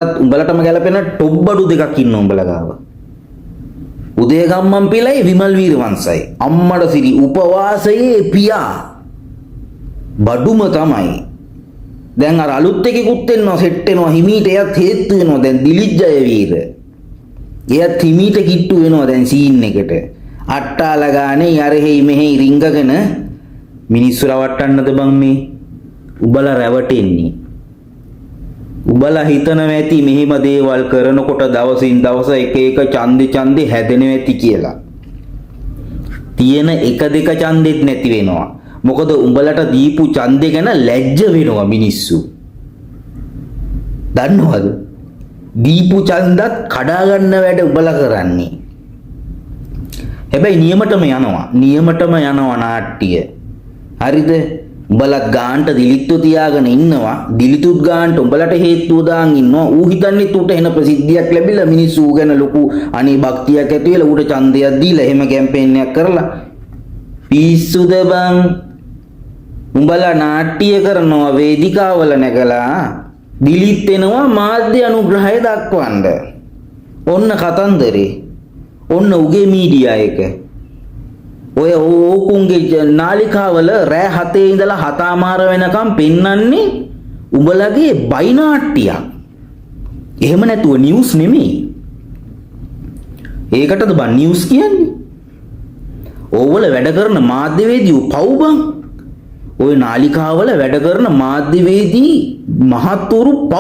උඹලටම ගැලපෙන ටොප් බඩු දෙකක් ඉන්න උඹලා ගාව. උදේගම්මන් පිළයි විමල් වීරවංශයි. අම්මඩ සිරි උපවාසයේ පියා. බඩුම තමයි. දැන් අර අලුත් එකෙකුත් එනවා සෙට් වෙනවා හිමීට එයත් හේතු වෙනවා දැන් දිලිත් ජයවීර. එයත් හිමීට කිට්ටු වෙනවා දැන් සීන් එකට. අට්ටාලා ගානේ යරෙහි මෙහෙයි රිංගගෙන මිනිස්සු රවට්ටන්නද බං මේ? උඹලා රැවටෙන්නේ. උඹලා හිතනවා ඇති මෙහිම දේවල් කරනකොට දවසින් දවස එක එක ඡන්දේ හැදෙනවා ඇති කියලා. තියෙන එක දෙක ඡන්දෙත් නැති වෙනවා. මොකද උඹලට දීපු ඡන්දේ ගැන ලැජ්ජ වෙනවා මිනිස්සු. දන්නවද? දීපු ඡන්දත් කඩා ගන්න වැඩ උඹලා කරන්නේ. හැබැයි නියමටම යනවා නාට්‍ය. හරිද? උඹලත් ගාන්ට දිලිත්තු තියාගෙන ඉන්නවා. දිලිතුත් ගාන්ට උඹලට හේතුව දාන් ඉන්නවා. ඌ හිතන්නේ උට එන ප්‍රසිද්ධියක් ලැබිලා මිනිස්සු ඌ ගැන ලොකු අනේ භක්තියක් ඇති වෙලා ඌට ඡන්දයක් දීලා එහෙම කැම්පේන් එකක් කරලා පිස්සුද බං? උඹලා නාට්‍ය කරනවා වේදිකාවල නැගලා දිලිත් වෙනවා මාධ්‍ය අනුග්‍රහය දක්වන්න. ඔන්න කතන්දරේ. ඔන්න උගේ මීඩියා එක. ඔය ඕකුන්ගේ නාලිකාවල රෑ 7 ඉඳලා 7:00 වෙනකම් පෙන්වන්නේ උඹලගේ බයිනාට්ටියක්. එහෙම නැතුව නිවුස් නෙමෙයි. ඒකටද බං නිවුස් කියන්නේ? ඕවල වැඩ කරන මාධ්‍යවේදියෝ පව් බං. ඔය නාලිකාවල වැඩ කරන මාධ්‍යවේදී මහත්තුරු පව්.